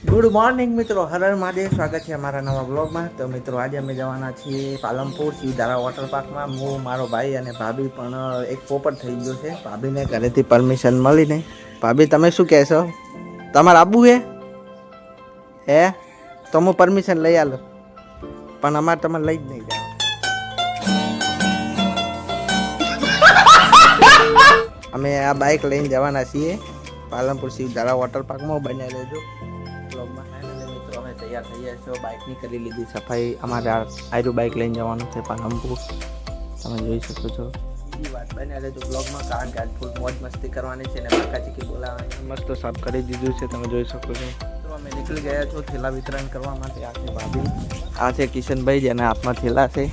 Good morning મિત્રો, હર હર મહાદેવ. સ્વાગત છે અમારા નવા બ્લોગમાં. તો મિત્રો આજે અમે જવાના છીએ પાલનપુર શિવધારા વોટર પાર્કમાં. હું, મારો ભાઈ અને ભાભી, પણ એક પોપટ થઈ ગયો છે. ભાભીને ઘરેથી પરમિશન મળીને. ભાભી તમે શું કહેશો? તમારે આવવું હે? તો હું પરમિશન લઈ આલો, પણ અમારે તમે લઈ જ નહીં જાવ. અમે આ બાઇક લઈને જવાના છીએ પાલનપુર શિવધારા વોટર પાર્કમાં. બને રહેજો બ્લોગમાં. મિત્રો અમે તૈયાર થઈ ગયા છો, બાઇકની કરી લીધી સફાઈ. અમારે આયરું બાઇક લઈને જવાનું છે પાલનપુર, તમે જોઈ શકો છો. બીજી વાત, બને રહેજો બ્લોગમાં, કારણ કે આજ ફૂલ મોજ મસ્તી કરવાની છે અને બાકાચીકી બોલાવવાની. મસ્ત સાફ કરી દીધું છે, તમે જોઈ શકો છો. તો અમે નીકળી ગયા છો થેલા વિતરણ કરવા માટે. આ છે ભાભી, આ છે કિશનભાઈ, જેના હાથમાં થેલા છે.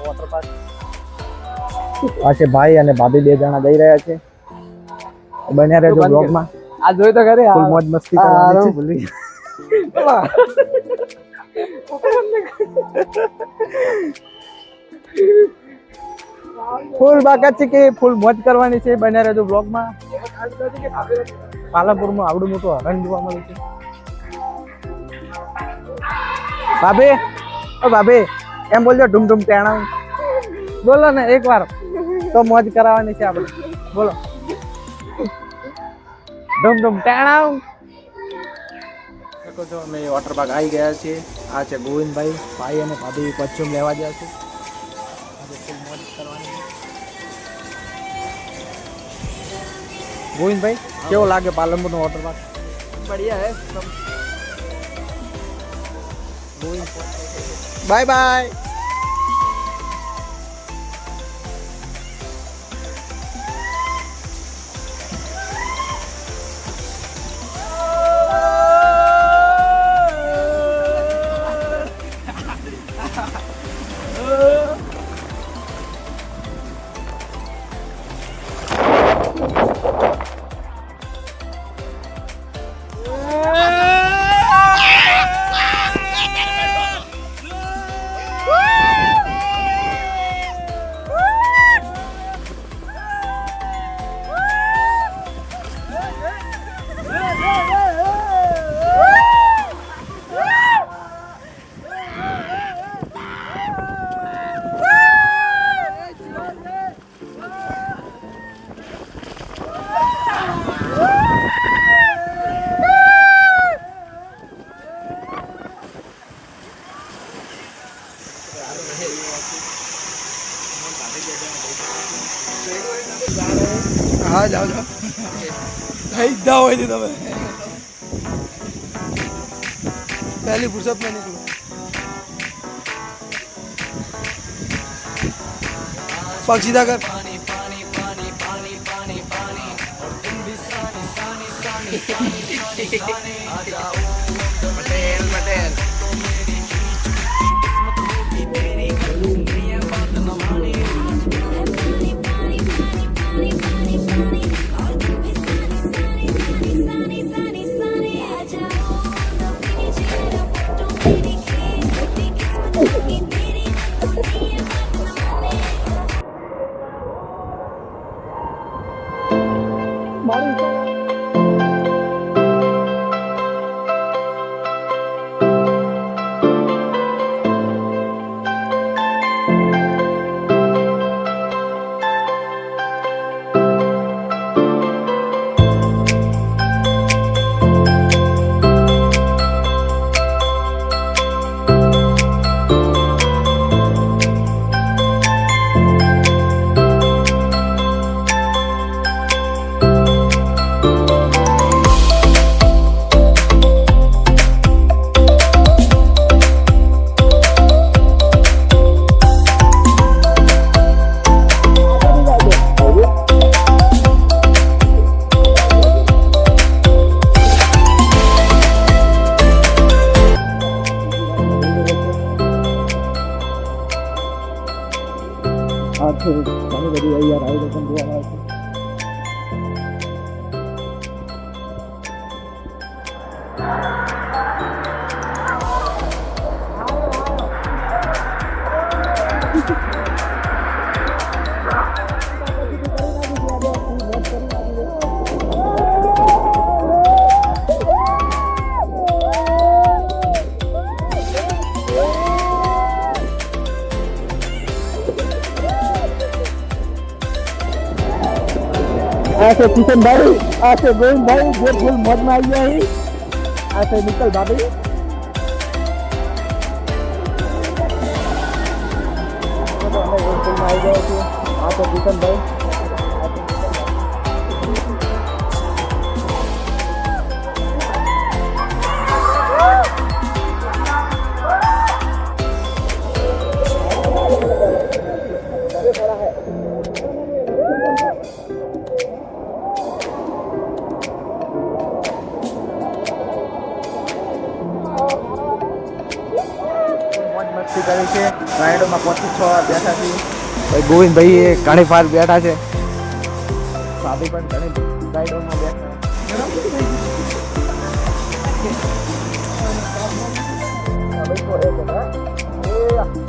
વોટર પાર્ક આ છે. ભાઈ અને ભાભી બે જણા જઈ રહ્યા છે. બન્યા રહેજો બ્લોગમાં. આ જોઈ તો ખરી ફૂલ મોજ મસ્તી કરવાની છે. ભૂલી ફૂલ બાકાચીકી, ફૂલ મોજ કરવાની છે. બન્યા રહેજો બ્લોગમાં. પાલનપુરમાં આવડું મોટું હરણ જોવા મળે છે. ભાભી, ઓ ભાભી, એમ બોલજો ઢૂમ ઢૂમ ટેણા. બોલો ને એકવાર, તો મોજ કરાવવાની છે આપણે. બોલો ઢૂમ ઢૂમ ટેણા. શકો છો અમે વોટર પાર્ક આવી ગયા છીએ. આ છે ગોવિંદભાઈ, ભાઈ અને ભાભી કોસ્ચ્યુમ લેવા ગયા છે. ફૂલ મોજ કરવાની છે. ગોવિંદભાઈ, કેવો લાગે પાલનપુરનો વોટર પાર્ક? બઢિયા હે સબ. Govind bye bye. હા જાઓ જાઓ, ઈદા હોય છે. તમે પહેલી ફुर्सत में निकलो. पग सीधा कर. પટેલ પટેલ. ઘણી બધી હોય યાર આવી પણ જોવા આવે છે. આ છે કિશનભાઈ, આ છે ગોવિંદભાઈ, જે ફૂલ મોજમાં આવી ગયા છે. આ છે નિકલ ભાભી. અમે ફૂલમાં આવી ગયા છીએ. આ છે કિશનભાઈ. મસ્તી કરી છે. રાઈડોમાં 26 બેઠા છીએ. ભાઈ ગોવિંદભાઈ એ ઘણી વાર બેઠા છે. ભાભી પણ ઘણી રાઈડોમાં બેઠા. ભાઈ તો એક